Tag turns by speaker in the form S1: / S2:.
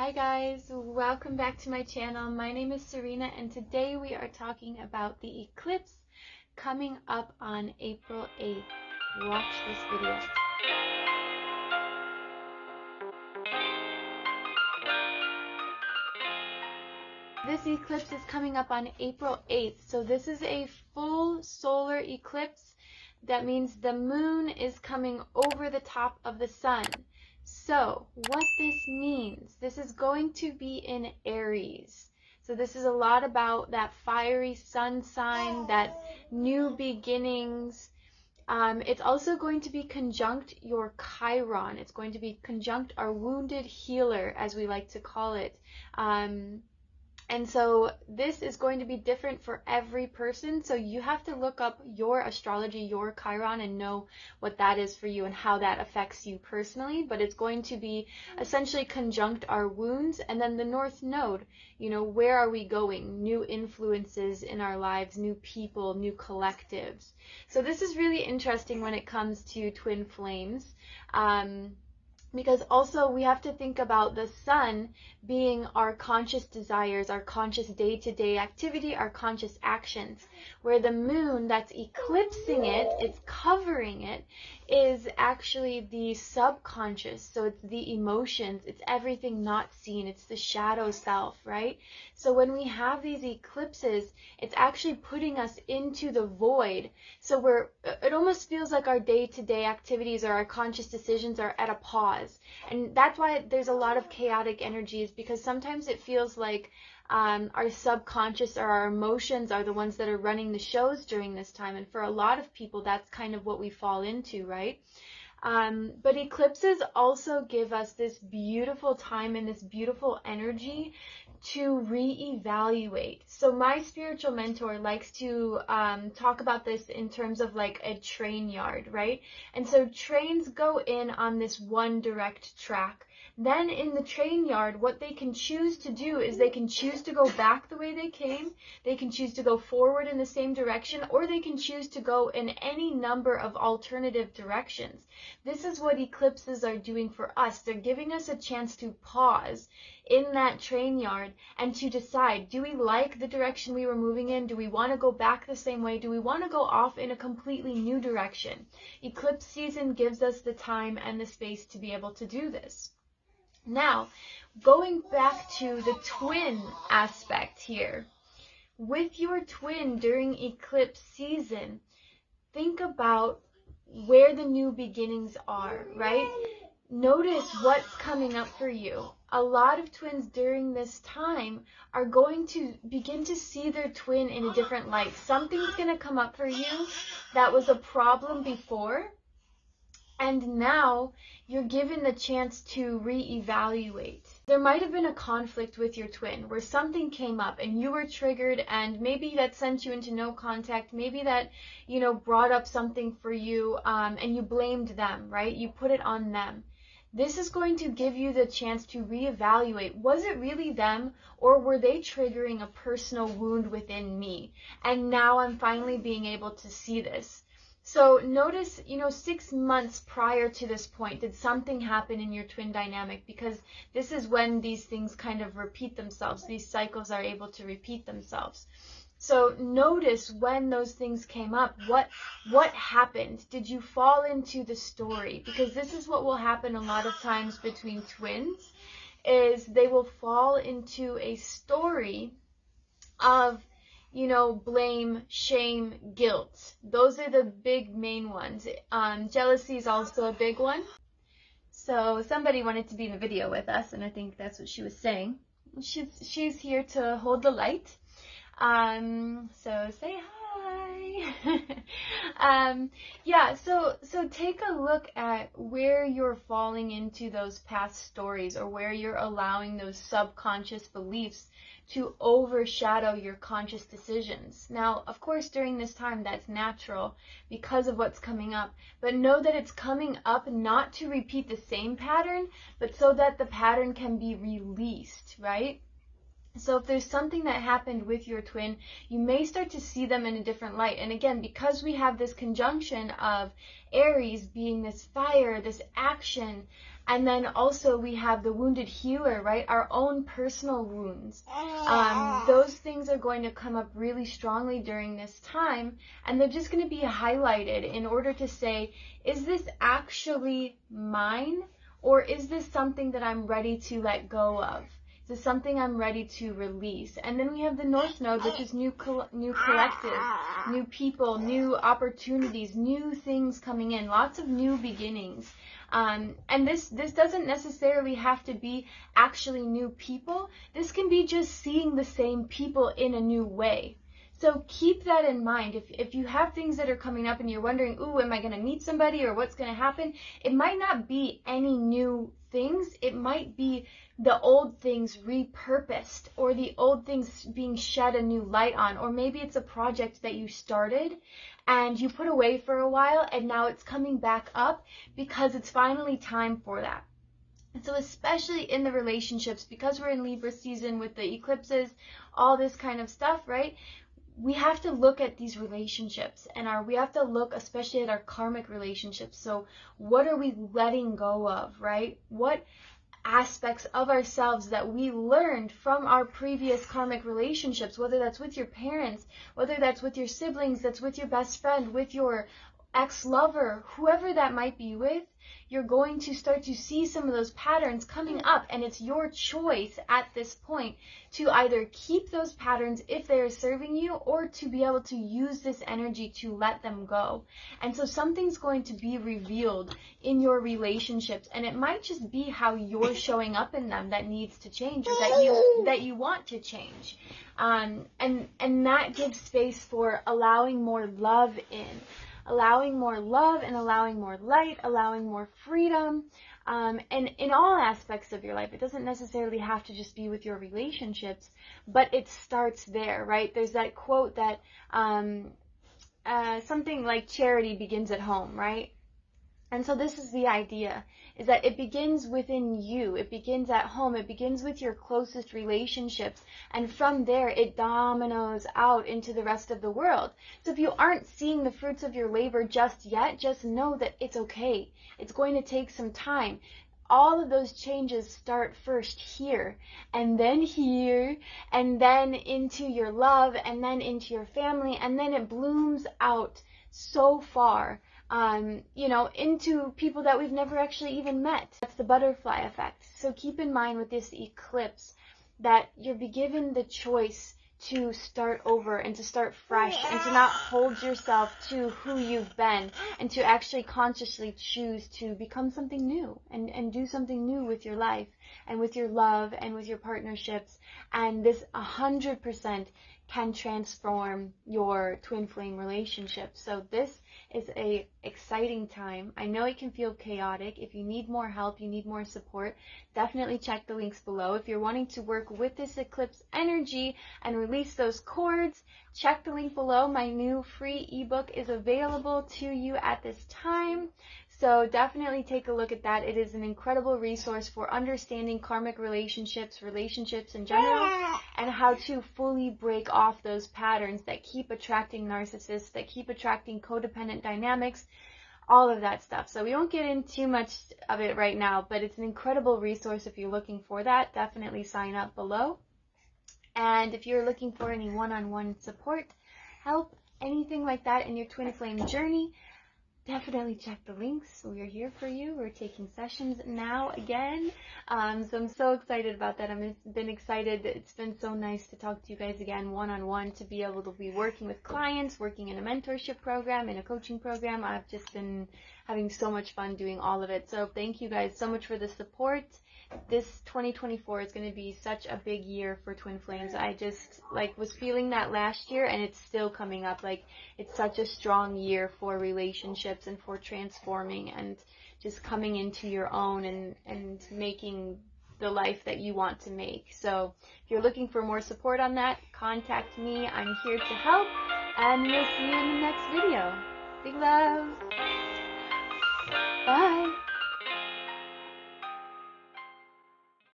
S1: Hi guys, welcome back to my channel. My name is Serena and today we are talking about the eclipse coming up on April 8th. Watch this video. This eclipse is coming up on April 8th, so this is a full solar eclipse. That means the moon is coming over the top of the sun. So what this means, this is going to be in Aries. So this is a lot about that fiery sun sign, that new beginnings. It's also going to be conjunct your Chiron. It's going to be conjunct our wounded healer, as we like to call it. And so this is going to be different for every person. So you have to look up your astrology, your Chiron, and know what that is for you and how that affects you personally. But it's going to be essentially conjunct our wounds. And then the North Node, you know, where are we going? New influences in our lives, new people, new collectives. So this is really interesting when it comes to twin flames. Because also we have to think about the sun being our conscious desires, our conscious day-to-day activity, our conscious actions, where the moon that's eclipsing it, it's covering it, is actually the subconscious. So it's the emotions, it's everything not seen, it's the shadow self, right? So when we have these eclipses, it's actually putting us into the void. So it almost feels like our day-to-day activities or our conscious decisions are at a pause. And that's why there's a lot of chaotic energies, because sometimes it feels like our subconscious or our emotions are the ones that are running the shows during this time. And for a lot of people, that's kind of what we fall into, right? But eclipses also give us this beautiful time and this beautiful energy to reevaluate. So my spiritual mentor likes to talk about this in terms of like a train yard, right? And so trains go in on this one direct track. Then in the train yard, what they can choose to do is they can choose to go back the way they came, they can choose to go forward in the same direction, or they can choose to go in any number of alternative directions. This is what eclipses are doing for us. They're giving us a chance to pause in that train yard and to decide, do we like the direction we were moving in? Do we want to go back the same way? Do we want to go off in a completely new direction? Eclipse season gives us the time and the space to be able to do this. Now, going back to the twin aspect here, with your twin during eclipse season, think about where the new beginnings are, right? Notice what's coming up for you. A lot of twins during this time are going to begin to see their twin in a different light. Something's going to come up for you that was a problem before, and now you're given the chance to reevaluate. There might have been a conflict with your twin where something came up and you were triggered, and maybe that sent you into no contact. Maybe that, you know, brought up something for you and you blamed them, right? You put it on them. This is going to give you the chance to reevaluate. Was it really them, or were they triggering a personal wound within me? And now I'm finally being able to see this. So notice, you know, 6 months prior to this point, did something happen in your twin dynamic? Because this is when these things kind of repeat themselves. These cycles are able to repeat themselves. So notice when those things came up, what happened? Did you fall into the story? Because this is what will happen a lot of times between twins, is they will fall into a story of, you know, blame, shame, guilt. Those are the big main ones. Jealousy is also a big one. So somebody wanted to be in the video with us, and I think that's what she was saying. She's here to hold the light. So say hi. Yeah, so take a look at where you're falling into those past stories, or where you're allowing those subconscious beliefs to overshadow your conscious decisions. Now, of course, during this time, that's natural because of what's coming up, but know that it's coming up not to repeat the same pattern, but so that the pattern can be released, right? So if there's something that happened with your twin, you may start to see them in a different light. And again, because we have this conjunction of Aries being this fire, this action, And then also we have the wounded healer, right? Our own personal wounds. Those things are going to come up really strongly during this time, and they're just going to be highlighted in order to say, is this actually mine, or is this something that I'm ready to let go of? Is this something I'm ready to release? And then we have the North Node, which is new collective, new people, new opportunities, new things coming in, lots of new beginnings. And this doesn't necessarily have to be actually new people. This can be just seeing the same people in a new way. So keep that in mind. If you have things that are coming up and you're wondering, ooh, am I going to meet somebody or what's going to happen? It might not be any new things. It might be the old things repurposed, or the old things being shed a new light on, or maybe it's a project that you started and you put away for a while and now it's coming back up because it's finally time for that. And so especially in the relationships, because we're in Libra season with the eclipses, all this kind of stuff, right? We have to look at these relationships, and we have to look especially at our karmic relationships. So what are we letting go of, right? What aspects of ourselves that we learned from our previous karmic relationships, whether that's with your parents, whether that's with your siblings, that's with your best friend, with your ex-lover, whoever that might be with, you're going to start to see some of those patterns coming up, and it's your choice at this point to either keep those patterns if they are serving you, or to be able to use this energy to let them go. And so something's going to be revealed in your relationships, and it might just be how you're showing up in them that needs to change, or that you want to change. And that gives space for allowing more love in. Allowing more love and allowing more light, allowing more freedom, and in all aspects of your life. It doesn't necessarily have to just be with your relationships, but it starts there, right? There's that quote that something like charity begins at home, right? And so this is the idea, is that it begins within you. It begins at home. It begins with your closest relationships. And from there, it dominoes out into the rest of the world. So if you aren't seeing the fruits of your labor just yet, just know that it's okay. It's going to take some time. All of those changes start first here, and then here, and then into your love, and then into your family, and then it blooms out so far. Into people that we've never actually even met. That's the butterfly effect. So keep in mind with this eclipse that you'll be given the choice to start over and to start fresh, and to not hold yourself to who you've been, and to actually consciously choose to become something new and do something new with your life and with your love and with your partnerships. And this 100% can transform your twin flame relationship. So this is a exciting time. I know it can feel chaotic. If you need more help, you need more support, definitely check the links below. If you're wanting to work with this eclipse energy and release those cords, check the link below. My new free ebook is available to you at this time. So definitely take a look at that. It is an incredible resource for understanding karmic relationships in general, and how to fully break off those patterns that keep attracting narcissists, that keep attracting codependent dynamics, all of that stuff. So we won't get into too much of it right now, but it's an incredible resource if you're looking for that. Definitely sign up below. And if you're looking for any one-on-one support, help, anything like that in your twin flame journey, definitely check the links. We're here for you. We're taking sessions now again. So I'm so excited about that. I've been excited. It's been so nice to talk to you guys again one-on-one, to be able to be working with clients, working in a mentorship program, in a coaching program. I've just been having so much fun doing all of it. So thank you guys so much for the support. This 2024 is going to be such a big year for twin flames. I just was feeling that last year, and it's still coming up. It's such a strong year for relationships and for transforming and just coming into your own and making the life that you want to make. So if you're looking for more support on that, contact me. I'm here to help, and we'll see you in the next video. Big love. Bye.